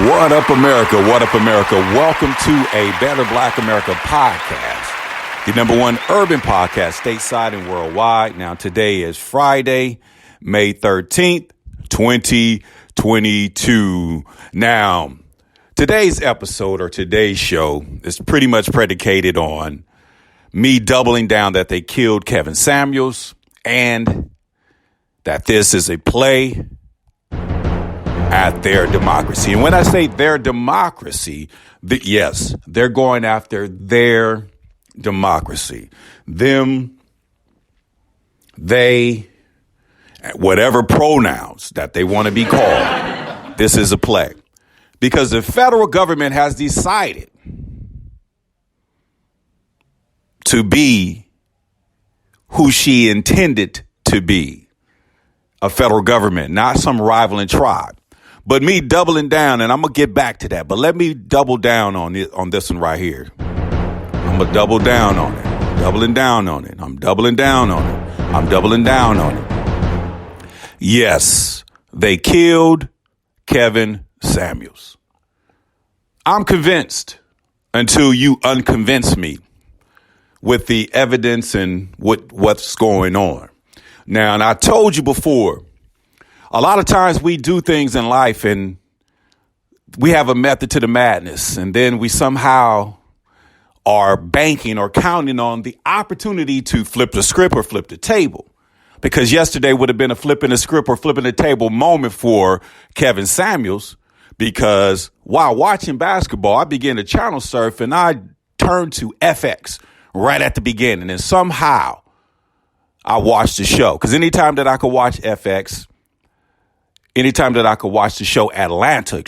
What up, America? What up, America? Welcome to a Better Black America podcast, the number one urban podcast stateside and worldwide. Now, today is Friday, May 13th, 2022. Now, today's episode or today's show is pretty much predicated on me doubling down that they killed Kevin Samuels and that this is a play at their democracy. And when I say their democracy, yes, they're going after their democracy. Them, they, whatever pronouns that they want to be called, this is a play. Because the federal government has decided to be who she intended to be, a federal government, not some rivaling tribe. But me doubling down, and I'm going to get back to that, but let me double down on this one right here. I'm going to double down on it. I'm doubling down on it. I'm doubling down on it. I'm doubling down on it. Yes, they killed Kevin Samuels. I'm convinced until you unconvince me with the evidence and what's going on. Now, and I told you before, a lot of times we do things in life and we have a method to the madness, and then we somehow are banking or counting on the opportunity to flip the script or flip the table. Because yesterday would have been a flipping the script or flipping the table moment for Kevin Samuels, because while watching basketball, I began to channel surf and I turned to FX right at the beginning, and somehow I watched the show. Because anytime that I could watch FX, anytime that I could watch the show Atlanta,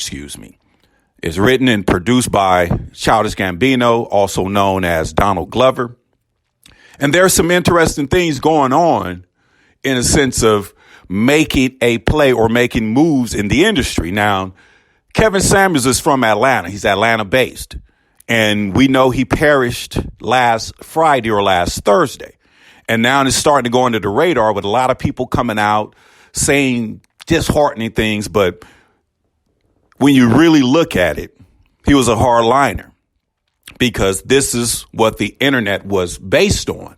is written and produced by Childish Gambino, also known as Donald Glover. And there's some interesting things going on in a sense of making a play or making moves in the industry. Now, Kevin Samuels is from Atlanta. He's Atlanta based. And we know he perished last Friday or last Thursday. And now it's starting to go under the radar with a lot of people coming out saying disheartening things. But when you really look at it, he was a hardliner, because this is what the internet was based on,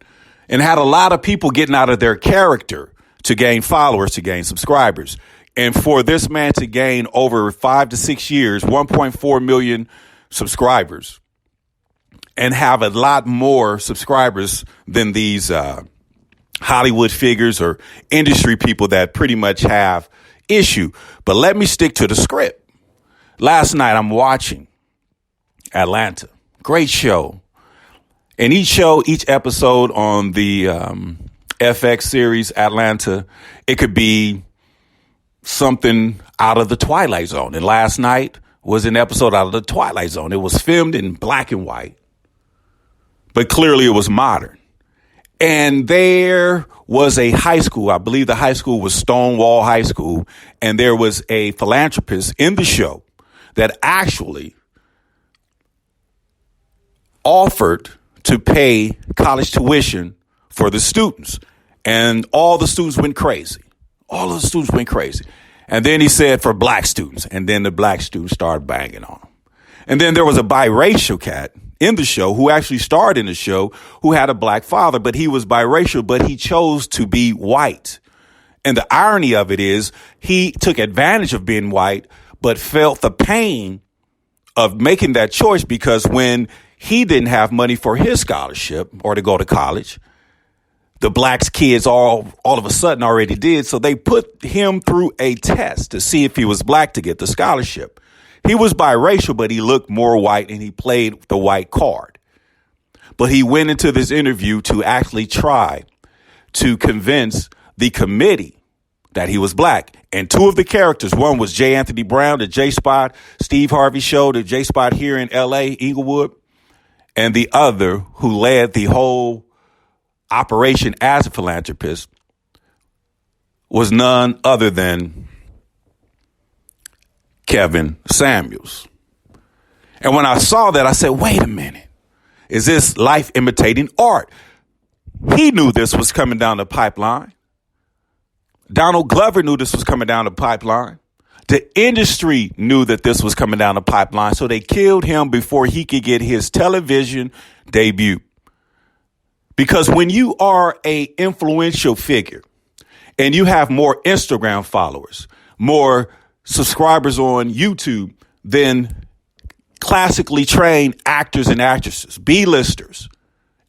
and had a lot of people getting out of their character to gain followers, to gain subscribers. And for this man to gain over 5 to 6 years, 1.4 million subscribers, and have a lot more subscribers than these Hollywood figures or industry people that pretty much have issue. But let me stick to the script. Last night I'm watching Atlanta. Great show. And each episode on the FX series Atlanta, it could be something out of the Twilight Zone. And last night was an episode out of the Twilight Zone. It was filmed in black and white, but clearly it was modern. And there was a high school. I believe the high school was Stonewall High School. And there was a philanthropist in the show that actually offered to pay college tuition for the students. And all the students went crazy. All of the students went crazy. And then he said for black students. And then the black students started banging on him. And then there was a biracial cat in the show who actually starred in the show, who had a black father, but he was biracial, but he chose to be white. And the irony of it is he took advantage of being white, but felt the pain of making that choice, because when he didn't have money for his scholarship or to go to college, the blacks kids all of a sudden already did. So they put him through a test to see if he was black to get the scholarship. He was biracial, but he looked more white and he played the white card. But he went into this interview to actually try to convince the committee that he was black. And two of the characters, one was J. Anthony Brown, the J Spot, Steve Harvey show, the J Spot here in L.A., Inglewood. And the other, who led the whole operation as a philanthropist, was none other than Kevin Samuels. And when I saw that, I said, wait a minute. Is this life imitating art? He knew this was coming down the pipeline. Donald Glover knew this was coming down the pipeline. The industry knew that this was coming down the pipeline, so they killed him before he could get his television debut. Because when you are a influential figure and you have more Instagram followers, more subscribers on YouTube than classically trained actors and actresses, B-listers,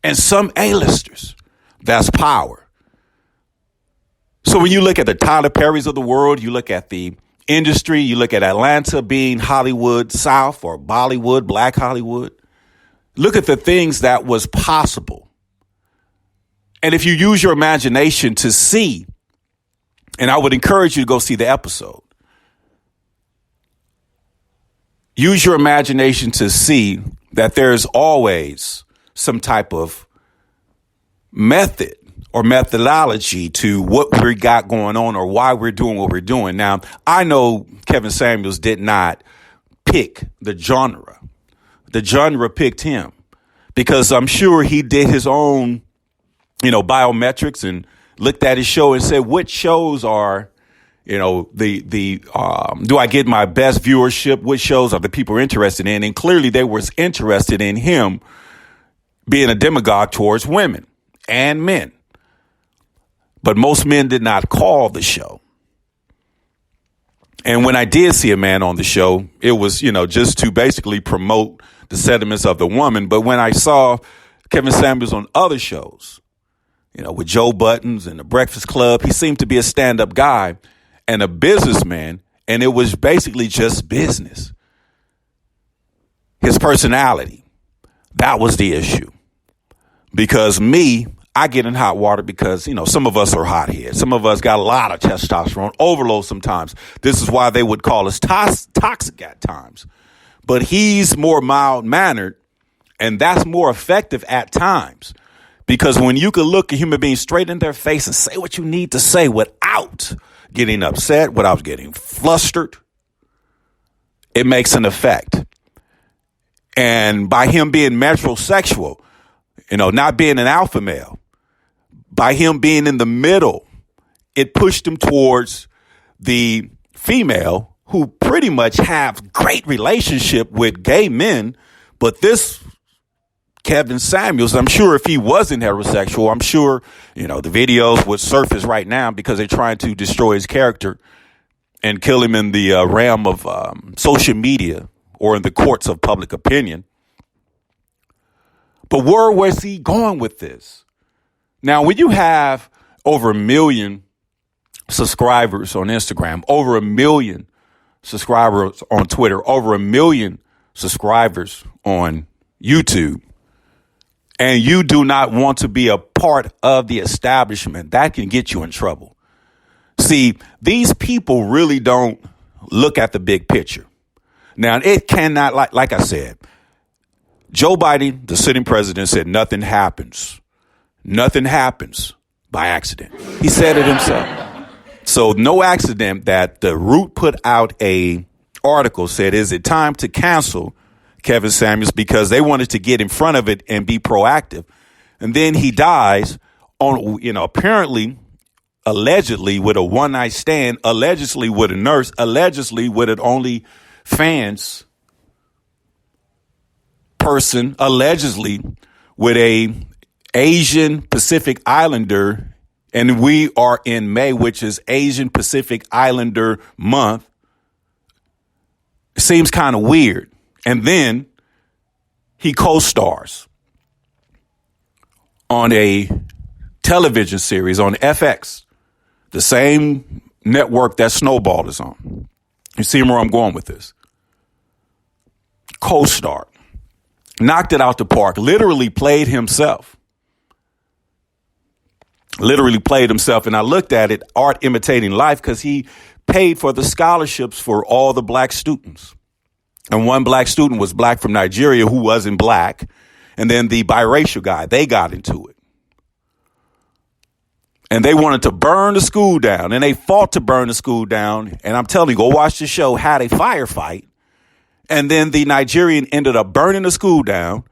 and some A-listers, that's power. So when you look at the Tyler Perrys of the world, you look at the industry, you look at Atlanta being Hollywood South or Bollywood, Black Hollywood, look at the things that was possible. And if you use your imagination to see, and I would encourage you to go see the episode, use your imagination to see that there's always some type of method or methodology to what we got going on or why we're doing what we're doing. Now, I know Kevin Samuels did not pick the genre. The genre picked him because I'm sure he did his own, biometrics and looked at his show and said, which shows are, do I get my best viewership? Which shows are the people interested in? And clearly they were interested in him being a demagogue towards women and men. But most men did not call the show. And when I did see a man on the show, it was, just to basically promote the sentiments of the woman. But when I saw Kevin Samuels on other shows, with Joe Buttons and the Breakfast Club, he seemed to be a stand-up guy and a businessman. And it was basically just business. His personality, that was the issue. Because I get in hot water because, some of us are hotheads. Some of us got a lot of testosterone overload sometimes. This is why they would call us toxic at times. But he's more mild-mannered, and that's more effective at times. Because when you can look a human being straight in their face and say what you need to say without getting upset, without getting flustered, it makes an effect. And by him being metrosexual, not being an alpha male, by him being in the middle, it pushed him towards the female who pretty much have great relationship with gay men. But this Kevin Samuels, I'm sure if he wasn't heterosexual, I'm sure, the videos would surface right now because they're trying to destroy his character and kill him in the realm of social media or in the courts of public opinion. But where was he going with this? Now, when you have over 1 million subscribers on Instagram, over 1 million subscribers on Twitter, over 1 million subscribers on YouTube, and you do not want to be a part of the establishment, that can get you in trouble. See, these people really don't look at the big picture. Now, it cannot, like I said, Joe Biden, the sitting president, said nothing happens. Nothing happens by accident. He said it himself. So no accident that the Root put out a article said, is it time to cancel Kevin Samuels, because they wanted to get in front of it and be proactive. And then he dies on, apparently, allegedly with a one-night stand, allegedly with a nurse, allegedly with an OnlyFans person, allegedly with a Asian Pacific Islander. And we are in May, which is Asian Pacific Islander month. It seems kind of weird. And then he co-stars on a television series on FX, the same network that Snowball is on. You see where I'm going with this? Co-star. Knocked it out the park. Literally played himself. And I looked at it, art imitating life, because he paid for the scholarships for all the black students. And one black student was black from Nigeria who wasn't black. And then the biracial guy, they got into it. And they wanted to burn the school down. And they fought to burn the school down. And I'm telling you, go watch the show, had a firefight. And then the Nigerian ended up burning the school down,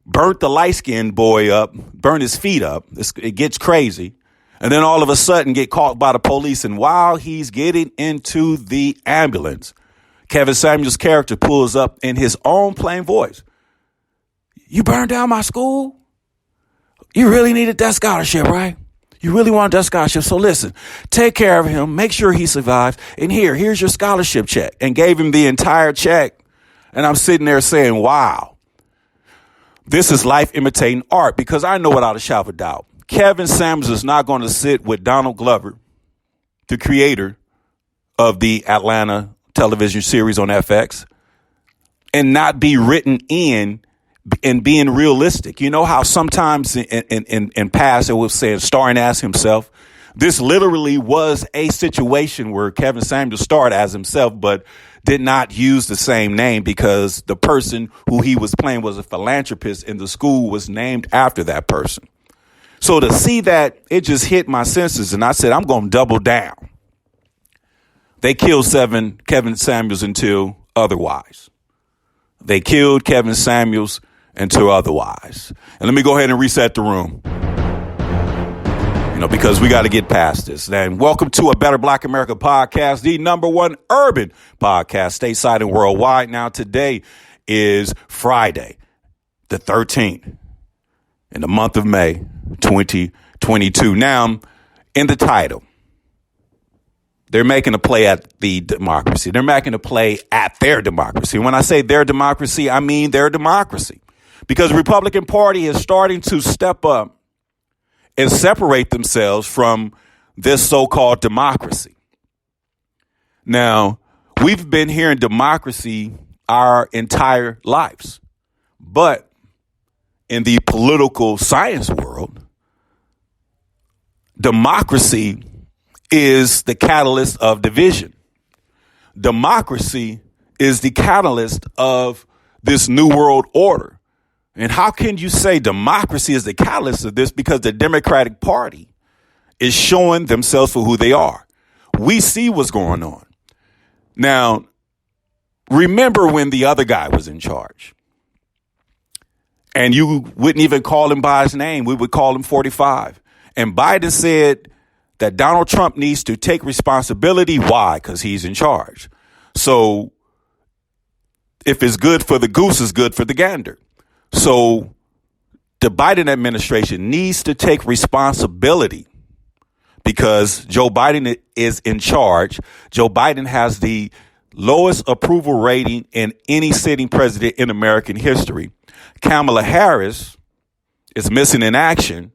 burnt the light-skinned boy up, burned his feet up. It gets crazy. And then all of a sudden get caught by the police. And while he's getting into the ambulance, Kevin Samuels' character pulls up in his own plain voice. You burned down my school? You really needed that scholarship, right? You really wanted that scholarship. So listen, take care of him. Make sure he survives. And here's your scholarship check. And gave him the entire check. And I'm sitting there saying, wow, this is life imitating art, because I know without a shadow of a doubt, Kevin Samuels is not going to sit with Donald Glover, the creator of the Atlanta television series on FX, and not be written in and being realistic. You know how sometimes in past it was saying starring as himself. This literally was a situation where Kevin Samuels starred as himself, but did not use the same name because the person who he was playing was a philanthropist and the school was named after that person. So to see that, it just hit my senses, and I said, I'm going to double down. They killed Kevin Samuels until otherwise. They killed Kevin Samuels until otherwise. And let me go ahead and reset the room. Because we got to get past this. And welcome to A Better Black America podcast, the #1 urban podcast stateside and worldwide. Now, today is Friday, the 13th, in the month of May, 2022. Now, in the title, they're making a play at the democracy. They're making a play at their democracy. When I say their democracy, I mean their democracy. Because the Republican Party is starting to step up and separate themselves from this so-called democracy. Now, we've been hearing democracy our entire lives. But in the political science world, democracy is the catalyst of division. Democracy is the catalyst of this new world order. And how can you say democracy is the catalyst of this? Because the Democratic Party is showing themselves for who they are. We see what's going on. Now, remember when the other guy was in charge? And you wouldn't even call him by his name. We would call him 45. And Biden said that Donald Trump needs to take responsibility. Why? Because he's in charge. So if it's good for the goose, it's good for the gander. So the Biden administration needs to take responsibility because Joe Biden is in charge. Joe Biden has the lowest approval rating in any sitting president in American history. Kamala Harris is missing in action.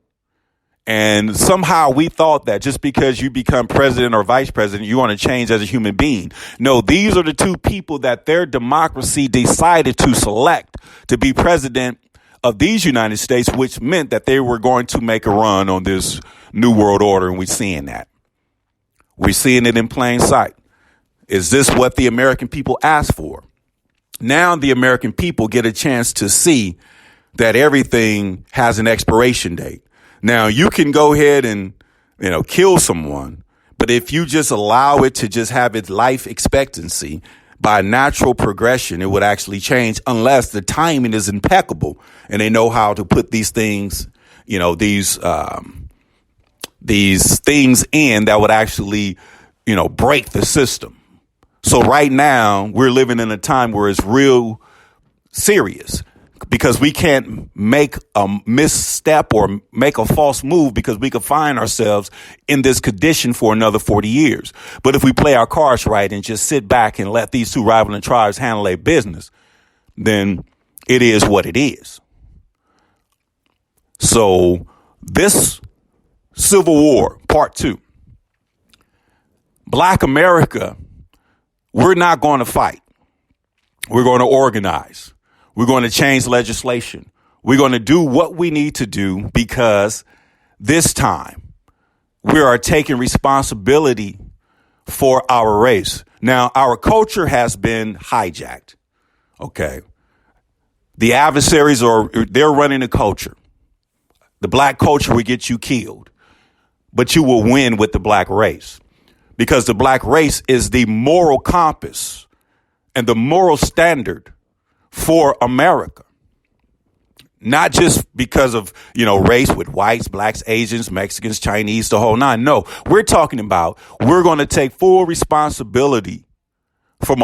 And somehow we thought that just because you become president or vice president, you want to change as a human being. No, these are the two people that their democracy decided to select to be president of these United States, which meant that they were going to make a run on this new world order. And we're seeing that. We're seeing it in plain sight. Is this what the American people asked for? Now the American people get a chance to see that everything has an expiration date. Now, you can go ahead and, kill someone, but if you just allow it to just have its life expectancy by natural progression, it would actually change unless the timing is impeccable and they know how to put these things, these things in that would actually, break the system. So right now we're living in a time where it's real serious. Because we can't make a misstep or make a false move because we could find ourselves in this condition for another 40 years. But if we play our cards right and just sit back and let these two rivaling tribes handle their business, then it is what it is. So this Civil War, Part 2, Black America, we're not going to fight. We're going to organize. We're going to change legislation. We're going to do what we need to do because this time we are taking responsibility for our race. Now, our culture has been hijacked. Okay. The adversaries they're running the culture. The black culture will get you killed, but you will win with the black race because the black race is the moral compass and the moral standard for America. Not just because of, race with whites, blacks, Asians, Mexicans, Chinese, the whole nine. No, we're talking about we're going to take full responsibility for